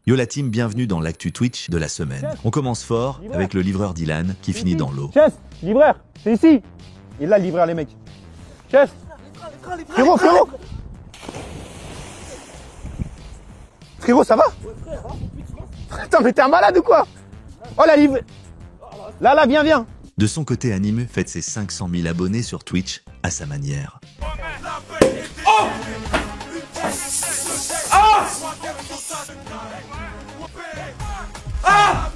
Yo la team, bienvenue dans l'actu Twitch de la semaine. On commence fort avec le livreur Dylan qui finit dans l'eau. Chess, livreur, c'est ici. Il est là le livreur les mecs. Chess. Frérot, frérot. Frérot, ça va? Attends, mais t'es un malade ou quoi? Oh la livre. Là, viens. De son côté, Anime fête ses 500 000 abonnés sur Twitch à sa manière. Oh ah ah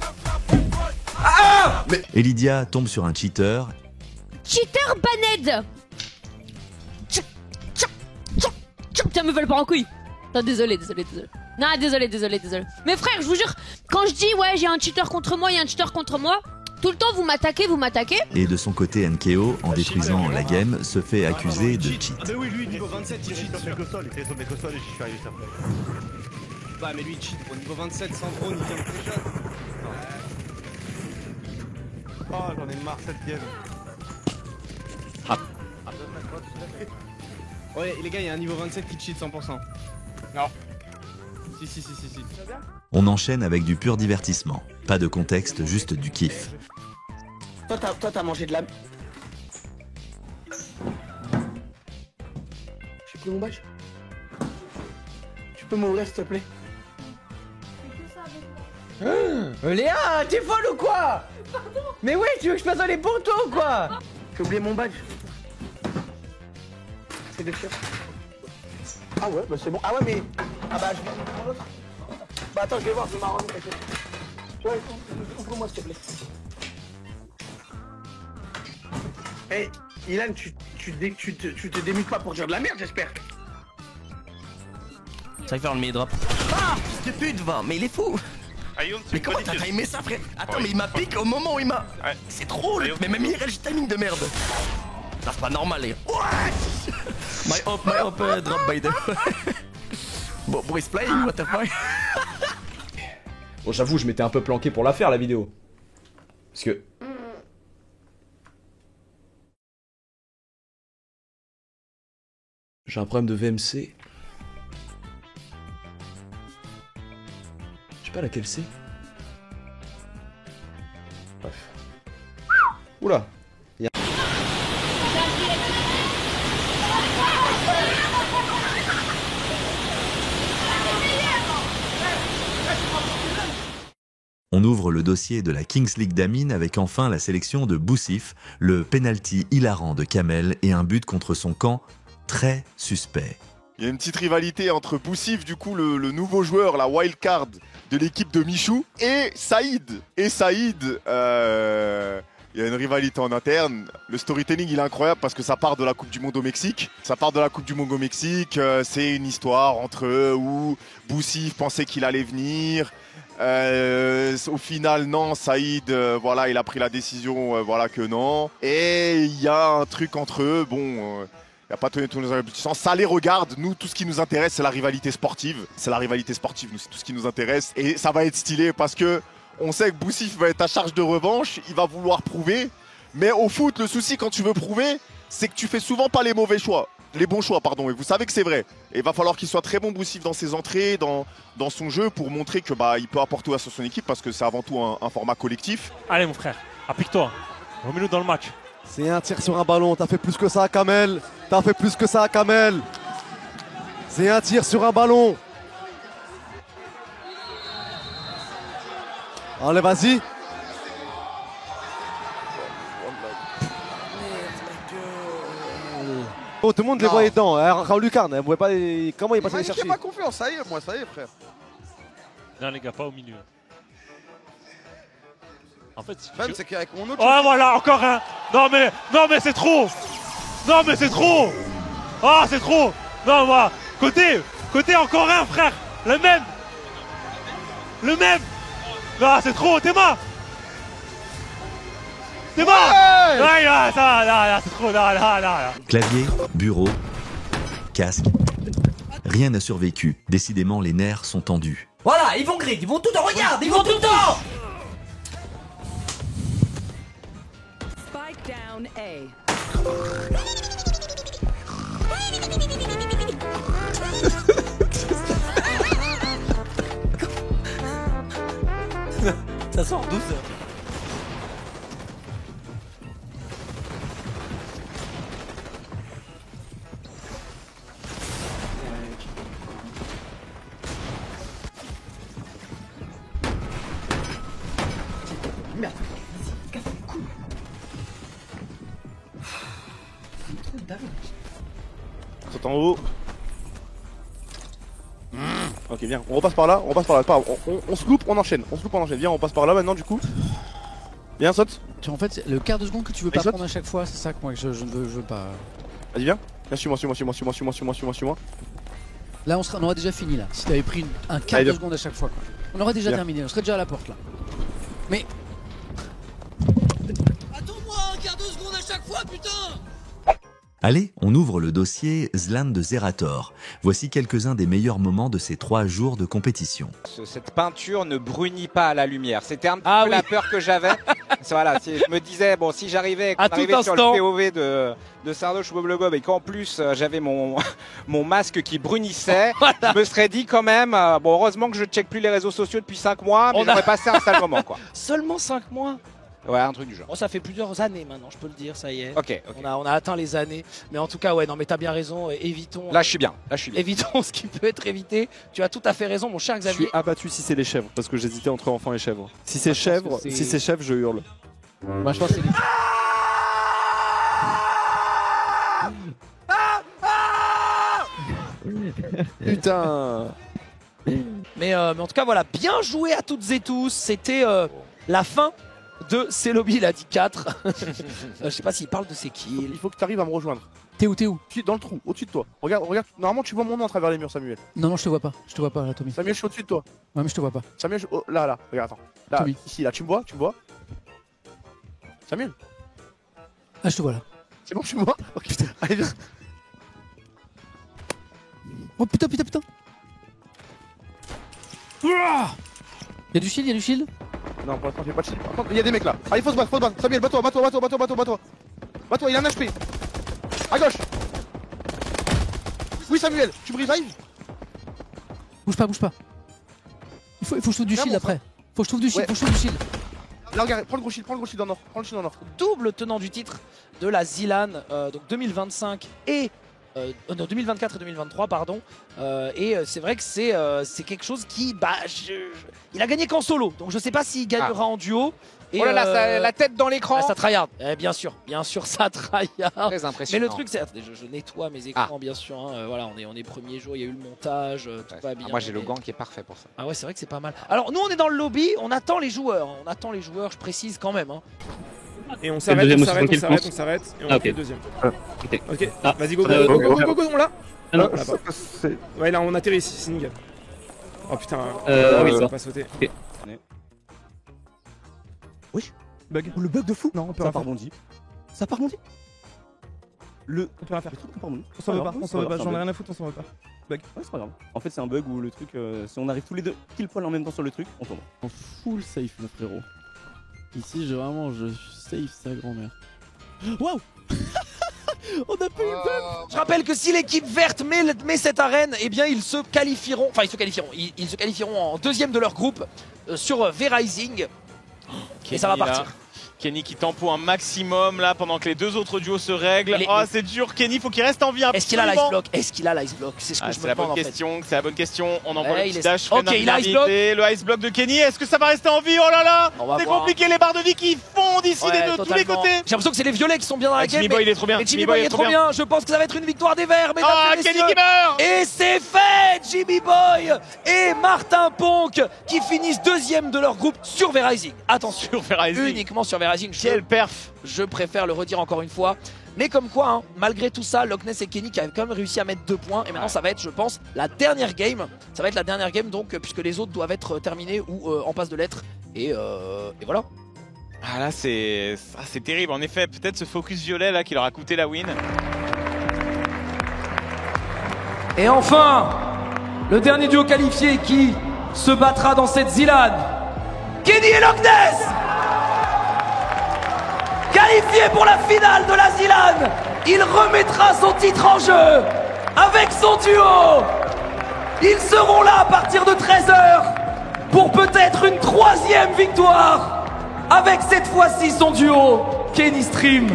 ah Et Lydia tombe sur un cheater. Cheater Baned. Tiens, me veulent pas en couille. Non, désolé. Non, désolé. Mais frère, je vous jure, quand je dis ouais, j'ai un cheater contre moi, il y a un cheater contre moi, tout le temps vous m'attaquez. Et de son côté, Nkeo, en détruisant la game, se fait accuser de cheat. Ah mais oui, lui, niveau 27, il cheat. Il était sur Microsoft et je suis arrivé juste après. Bah mais lui il cheat au niveau 27 sans drone, il tient le shot. Oh, j'en ai marre cette game. Ouais, les gars, il y a un niveau 27 qui cheat 100%. Non. Si. On enchaîne avec du pur divertissement. Pas de contexte, juste du kiff. Toi t'as mangé de la... J'ai pris mon badge. Tu peux m'ouvrir s'il te plaît? Léa, t'es folle ou quoi? Pardon. Mais ouais, tu veux que je passe dans les poteaux ou quoi? J'ai oublié mon badge. C'est de sûr. Ah ouais, bah c'est bon. Ah ouais, mais... Ah bah je vais prendre l'autre. Bah attends, je vais voir, je vais m'arranger, t'inquiète. Ouais, ouvre-moi s'il te plaît. Hey, Ilan, tu te démutes pas pour dire de la merde, j'espère. Ça va faire le mid-drop. Ah, fils de pute, va, mais il est fou. Mais comment t'as timé ça, frère? Attends, mais il m'a piqué au moment où il m'a... Ouais. C'est trop, mais même IRL, j'ai timing de merde. Ça, c'est pas normal, les gars. Ouais. My up, drop by the... Bon, is playing, what the fuck? Bon, j'avoue, je m'étais un peu planqué pour la faire, la vidéo. Parce que... J'ai un problème de VMC. Je sais pas laquelle c'est. Bref. Oula. On ouvre le dossier de la Kings League d'Amine avec enfin la sélection de Boussif, le penalty hilarant de Kamel et un but contre son camp très suspect. Il y a une petite rivalité entre Boussif, du coup le nouveau joueur, la wildcard de l'équipe de Michou, et Saïd. Et Saïd, il y a une rivalité en interne. Le storytelling il est incroyable parce que ça part de la Coupe du Monde au Mexique. C'est une histoire entre eux où Boussif pensait qu'il allait venir. Au final non, Saïd il a pris la décision que non, et il y a un truc entre eux, il n'y a pas tous nos aboutissants, ça les regarde. Nous, tout ce qui nous intéresse, c'est la rivalité sportive, nous, c'est tout ce qui nous intéresse, et ça va être stylé parce que on sait que Boussif va être à charge de revanche, il va vouloir prouver, mais au foot, le souci quand tu veux prouver, c'est que tu fais souvent pas les bons choix, et vous savez que c'est vrai. Et il va falloir qu'il soit très bon Boussif dans ses entrées, dans son jeu, pour montrer que il peut apporter à son équipe, parce que c'est avant tout un format collectif. Allez mon frère, applique-toi, remets-nous dans le match. C'est un tir sur un ballon, t'as fait plus que ça Kamel. C'est un tir sur un ballon. Allez, vas-y. Oh, tout le monde les voyait dedans. Raoul Lucarne, elle pouvait pas. Comment il passait les chercher? J'ai pas confiance, ça y est, frère. Non, les gars, pas au milieu. En fait, le problème, c'est qu'avec mon autre. Oh, voilà, encore un. Non, mais c'est trop. Ah, c'est trop. Non, moi. Côté, encore un, frère. Le même. Non, c'est trop, t'es mort. Ouais, là, c'est trop, là. Clavier, bureau, casque, rien n'a survécu. Décidément, les nerfs sont tendus. Voilà, ils vont grid, ils vont tout le temps, regarde, ils vont tout le temps. Spike down A. Ça sort 12 heures. Merde. Casse les couilles. C'est trop dingue. Saute en haut. Ok, bien. On repasse par là, on repasse par là. Pas grave. On se loupe, on enchaîne. On se loupe, on enchaîne. Viens, on passe par là maintenant du coup. Viens, saute. En fait, le quart de seconde que tu veux pas saute. prendre à chaque fois, c'est ça que moi je ne veux pas. Vas-y, viens. Viens, suis-moi. Là, on aurait déjà fini là. Si t'avais pris un quart de seconde à chaque fois, quoi. On aurait déjà terminé. On serait déjà à la porte là. Mais. Attends-moi un quart de seconde à chaque fois, putain! Allez, on ouvre le dossier Zlan de Zerator. Voici quelques-uns des meilleurs moments de ces 3 jours de compétition. Cette peinture ne brunit pas à la lumière. C'était un petit peu la peur que j'avais. Voilà, je me disais, bon, si j'arrivais sur le POV de Sardoche ou Bob et qu'en plus j'avais mon masque qui brunissait, je me serais dit quand même, bon, heureusement que je ne check plus les réseaux sociaux depuis 5 mois, mais j'aurais passé un sale moment, quoi. Seulement 5 mois? Ouais, un truc du genre. Bon, ça fait plusieurs années maintenant, je peux le dire, ça y est. Ok. On a atteint les années. Mais en tout cas, ouais, non, mais t'as bien raison, évitons. Là, je suis bien. Évitons ce qui peut être évité. Tu as tout à fait raison, mon cher Xavier. Je suis abattu si c'est les chèvres, parce que j'hésitais entre enfants et chèvres. Si c'est chèvres, je hurle. Moi, je pense que c'est. Putain. Mais en tout cas, voilà, bien joué à toutes et tous. C'était la fin de C'est Lobby, il a dit 4. Je sais pas s'il parle de ses kills. Il faut que tu arrives à me rejoindre. T'es où? Dans le trou, au-dessus de toi. Regarde, normalement tu vois mon nom à travers les murs, Samuel. Non, je te vois pas. Je te vois pas là, Tommy. Samuel, je suis au-dessus de toi. Ouais, mais je te vois pas. Samuel, là, regarde, attends. Là, Tommy. Ici, là, tu me vois? Samuel? Ah, je te vois là. C'est bon, tu me vois? Oh putain, allez, viens. Oh putain. Y'a du shield? Non, pour l'instant, j'ai pas de shield. Par contre, il y a des mecs là. Ah, il faut se battre. Samuel, bats-toi. Bats-toi, il a un HP. À gauche. Oui, Samuel, tu me revives? Bouge pas. Il faut que je trouve du shield après. Faut que je trouve du shield, Là, regarde, prends le gros shield en or. Double tenant du titre de la Zilan, donc 2025 et 2024 et 2023, pardon. Et c'est vrai que c'est quelque chose qui, il a gagné qu'en solo, donc je sais pas s'il gagnera en duo. Et oh là là, la tête dans l'écran. Ça tryhard. Bien sûr, ça tryhard. Très impressionnant. Mais le truc, c'est, je nettoie mes écrans, bien sûr. Hein, voilà, on est premier jour, il y a eu le montage, tout va bien. Moi, j'ai le gant qui est parfait pour ça. Ah ouais, c'est vrai que c'est pas mal. Alors nous, on est dans le lobby, on attend les joueurs. Je précise quand même. Hein. Et on s'arrête, et on fait le deuxième. Ok, vas-y, go, on l'a. Ouais, là, on atterrit ici, c'est nickel. Oh putain, on va pas sauter. Oui, bug. Le bug de fou. Non, on peut pas rebondir. Ça part rebondir. On peut rien faire. On s'en veut pas, j'en ai rien à foutre, on s'en veut pas. Bug. Ouais, c'est pas grave. En fait, c'est un bug où le truc, si on arrive tous les deux pile poil en même temps sur le truc, on tombe. En full safe, le frérot. Ici, je save sa grand-mère. Waouh. On a pas eu peur. Je rappelle que si l'équipe verte met cette arène, eh bien ils se qualifieront en deuxième de leur groupe sur V-Rising. Et ça va partir. Kenny qui tempo un maximum là pendant que les deux autres duos se règlent. Oh, c'est dur, Kenny, faut qu'il reste en vie. Est-ce qu'il a l'ice block? C'est ce que je me demande en fait. C'est la bonne question. On envoie le petit dash. Ok, il a ice block. Le ice block de Kenny, est-ce que ça va rester en vie? Oh là là, c'est compliqué, les barres de vie qui fondent ici de tous les côtés. J'ai l'impression que c'est les violets qui sont bien dans la game. Jimmy Boy, il est trop bien. Jimmy Boy est trop bien. Je pense que ça va être une victoire des Verts, mesdames et messieurs. Kenny qui meurt. Et c'est fait. Jimmy Boy et Martin Ponk qui finissent deuxième de leur groupe sur V-Rising. Attention, uniquement sur V-Rising. Quel perf. Je préfère le redire encore une fois. Mais comme quoi, hein, malgré tout ça, Loch Ness et Kenny qui avaient quand même réussi à mettre 2 points. Et maintenant, ça va être, je pense, la dernière game. Ça va être la dernière game, donc, puisque les autres doivent être terminés ou en passe de lettres. Et voilà. Ah là, c'est terrible. En effet, peut-être ce focus violet là qui leur a coûté la win. Et enfin, le dernier duo qualifié qui se battra dans cette Zilan. Kenny et Loch Ness, qualifié pour la finale de la Zilan. Il remettra son titre en jeu avec son duo. Ils seront là à partir de 13 h pour peut-être une 3e victoire avec cette fois-ci son duo Kenny Stream.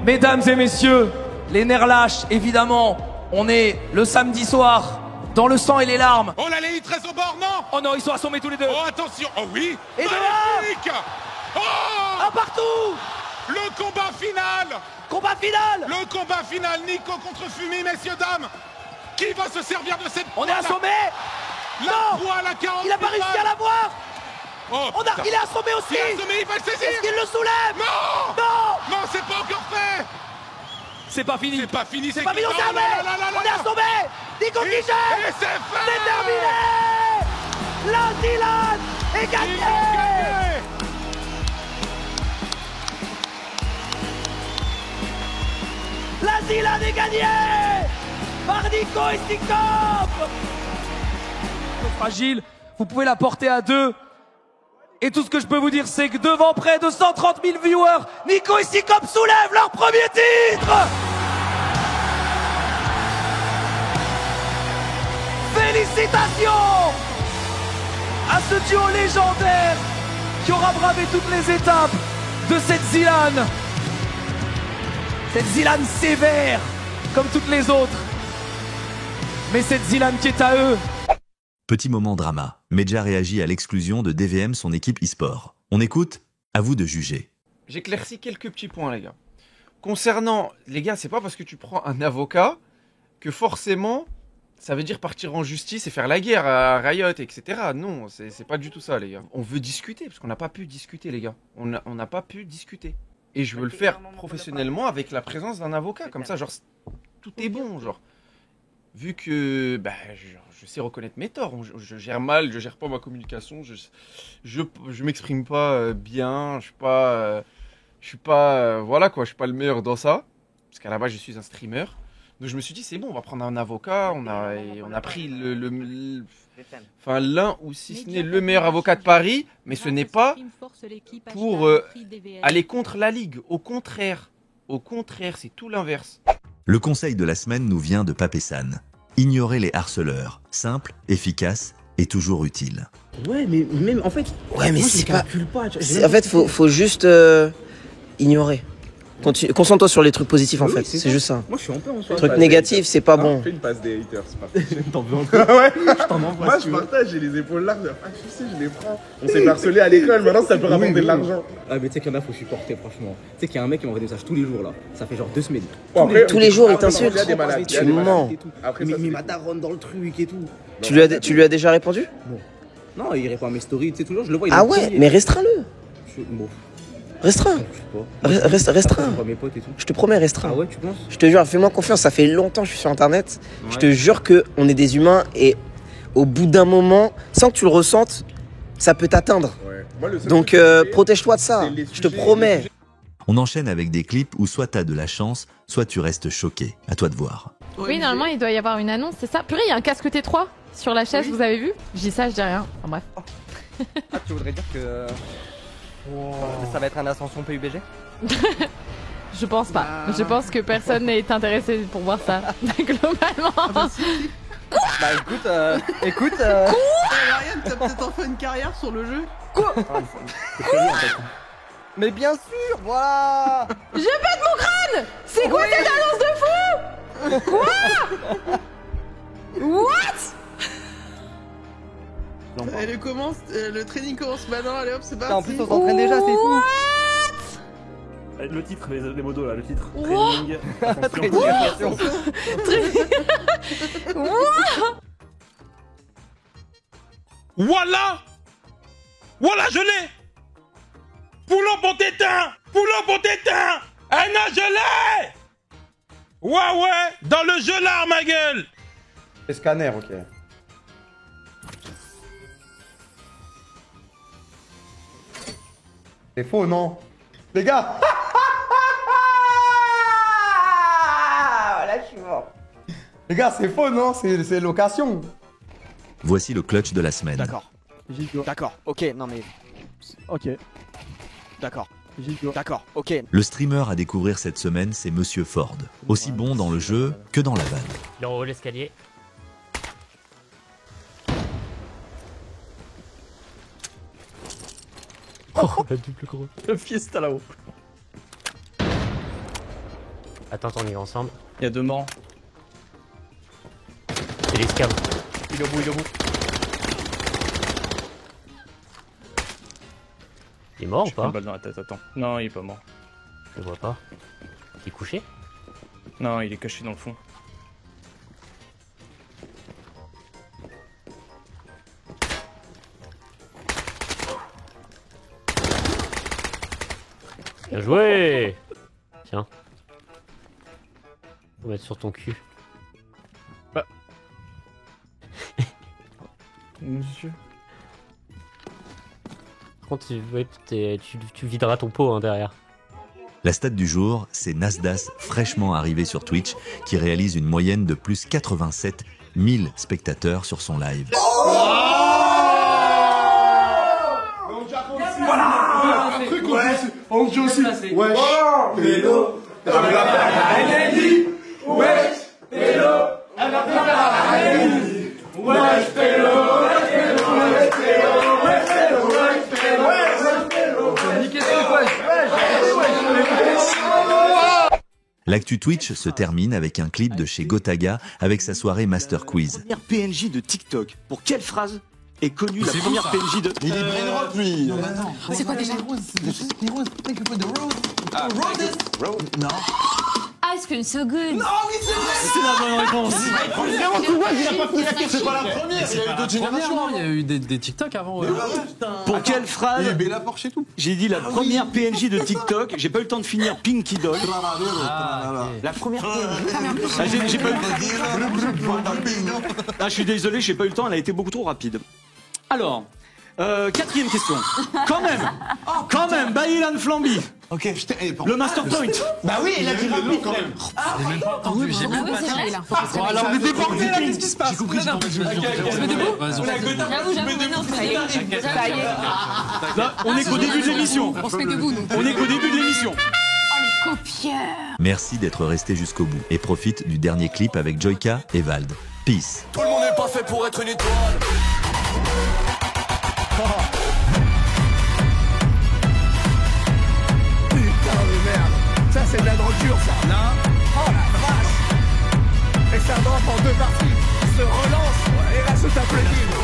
Mesdames et messieurs, les nerfs lâchent évidemment. On est le samedi soir dans le sang et les larmes. Oh là, les très au bord, non. Oh non, ils sont assommés tous les deux. Oh attention, oh oui. Et magnifique. Oh, un partout. Le combat final. Combat final. Le combat final, Nico contre Fumi, messieurs, dames. Qui va se servir de cette On est assommé. La poêle à 40. Il a pas réussi à l'avoir. Oh, il est assommé aussi. Il est assommé, il va le saisir. Est-ce qu'il le soulève? Non. Non. Non, c'est pas encore fait. C'est pas fini. C'est pas fini. C'est pas fini, on s'est armé. On est assommé. Nico qui gère. Et c'est fait. C'est terminé. La Zilan est gagnée. La Zilan est gagnée par Nico et Stikop. Fragile, vous pouvez la porter à 2. Et tout ce que je peux vous dire, c'est que devant près de 130 000 viewers, Nico et Stikop soulèvent leur premier titre. Félicitations à ce duo légendaire qui aura bravé toutes les étapes de cette Zilan. Cette Zilan sévère, comme toutes les autres. Mais cette Zilan qui est à eux. Petit moment drama. Medja réagit à l'exclusion de DVM, son équipe e-sport. On écoute, à vous de juger. J'éclaircis quelques petits points, les gars. Concernant, les gars, c'est pas parce que tu prends un avocat que forcément, ça veut dire partir en justice et faire la guerre à Riot, etc. Non, c'est pas du tout ça, les gars. On veut discuter, parce qu'on n'a pas pu discuter, les gars. On n'a pas pu discuter. Et je veux le faire professionnellement avec la présence d'un avocat. Comme ça, genre, tout est bon, genre. Vu que bah, je sais reconnaître mes torts, je gère mal, je gère pas ma communication, je m'exprime pas bien, je suis pas voilà quoi, je suis pas le meilleur dans ça, parce qu'à la base je suis un streamer. Donc je me suis dit c'est bon, on va prendre un avocat, on a pris l'un ou si ce n'est le meilleur avocat de Paris, mais ce n'est pas pour aller contre la ligue, au contraire, c'est tout l'inverse. Le conseil de la semaine nous vient de Papessan. Ignorer les harceleurs. Simple, efficace et toujours utile. Ouais, mais même en fait. Ouais, mais moi, c'est pas. En fait, faut juste ignorer. Concentre-toi sur les trucs positifs en fait, c'est juste ça. Moi je suis un peu en truc négatif, c'est pas bon. Fais une passe des haters, c'est parti. T'en veux encore? Ouais, je t'en envoie. Moi je partage, j'ai les épaules larges. Ah, tu sais, je les prends. On s'est harcelé à l'école, maintenant ça peut rapporter de l'argent. Ah, mais tu sais qu'il y en a, faut supporter, franchement. Tu sais qu'il y a un mec qui m'envoie des messages tous les jours là. Ça fait genre 2 semaines. Tous les jours, il t'insulte. Tu mens. Mais ma daronne dans le truc et tout. Tu lui as déjà répondu? Non, il répond à mes stories, tu sais, toujours, je le vois. Ah ouais, mais restreins-le. Restreins. Restreins. Je te promets, restreins. Ah ouais, tu penses? Je te jure, fais-moi confiance, ça fait longtemps que je suis sur internet. Ouais. Je te jure qu'on est des humains et au bout d'un moment, sans que tu le ressentes, ça peut t'atteindre. Ouais. Donc protège-toi de ça, je te promets. On enchaîne avec des clips où soit t'as de la chance, soit tu restes choqué. À toi de voir. Oui, normalement, il doit y avoir une annonce, c'est ça? Purée, il y a un casque T3 sur la chaise, vous avez vu? Je dis ça, je dis rien. Enfin bref. Ah, tu voudrais dire que... ça va être un ascension PUBG? Je pense pas. Je pense que personne n'est intéressé pour voir ça, globalement. Ah bah, si. Bah écoute... Ryan, t'as peut-être enfin une carrière sur le jeu? Quoi? Mais bien sûr, voilà. Je pète mon crâne. C'est quoi cette annonce de fou? Quoi? What? Le training commence maintenant, allez hop, c'est parti. En plus, on s'entraîne déjà, c'est fou. Le titre, les modos là, le titre. Voilà. Voilà, je l'ai. Poulon pour tétin. Poulon pour tétin. Eh non, je l'ai. Ouais, dans le jeu là, ma gueule. Les scanners, ok. C'est faux, non? Les gars. Là, je suis mort. Les gars, c'est faux, non? C'est location. Voici le clutch de la semaine. D'accord. D'accord. Ok, non mais... Ok. D'accord. D'accord. Ok. Le streamer à découvrir cette semaine, c'est Monsieur Ford. Aussi bon dans le jeu que dans la vanne. Il est en haut l'escalier. Oh, la double gros. Le fiesta là-haut. Attends, on y va ensemble. Il y a 2 morts. C'est les scabs. Il est au bout, il est au bout. Il est mort ou pas? Une balle dans la tête, attends. Non, il est pas mort. Je le vois pas. Il est couché? Non, il est caché dans le fond. Bien joué! Tiens. Faut mettre sur ton cul. Bah. Monsieur. Par contre, tu videras ton pot hein, derrière. La stat du jour, c'est Nasdas fraîchement arrivé sur Twitch qui réalise une moyenne de plus 87 000 spectateurs sur son live. Voilà, un truc on dit aussi, wesh, pélo, wesh, pélo, wesh, pélo, L'actu Twitch se termine avec un clip de chez Gotaga avec sa soirée Master Quiz. Première PNJ de TikTok. Pour quelle phrase est connue la première PNJ de... Il est brainrot lui. C'est quoi déjà? Non. Ice cream so good. Non, oui, c'est vrai. C'est la bonne réponse. Vraiment, tout le monde, il a pas fini la question. C'est pas la première. Il y a eu d'autres générations. Il y a eu des TikTok avant. Pour quelle phrase? Il y a Bella Porsche et tout. J'ai dit la première PNJ de TikTok. J'ai pas eu le temps de finir Pinky Doll. La première PNJ. J'ai pas eu je suis désolé, j'ai pas eu le temps. Elle a été beaucoup trop rapide. Alors. 4e question. Quand même, Baïlan Flamby. Ok, le Master Point. Bah oui, il a dit rapide quand même. J'ai même pas entendu, j'ai même pas c'est vrai là. Alors, on est débordé là, qu'est-ce qui se passe? J'ai compris, On se met debout. J'avoue, ça y est. On est qu'au début de l'émission. On se met debout, nous. On est qu'au début de l'émission. Oh, les copieurs. Merci d'être resté jusqu'au bout et profite du dernier clip avec Joyka et Vald. Peace. Tout le monde n'est pas fait pour être une étoile. Putain de merde. Ça c'est de la droguure ça. Là. Oh la vache. Et ça drop en 2 parties. Il se relance et là se tape le kill.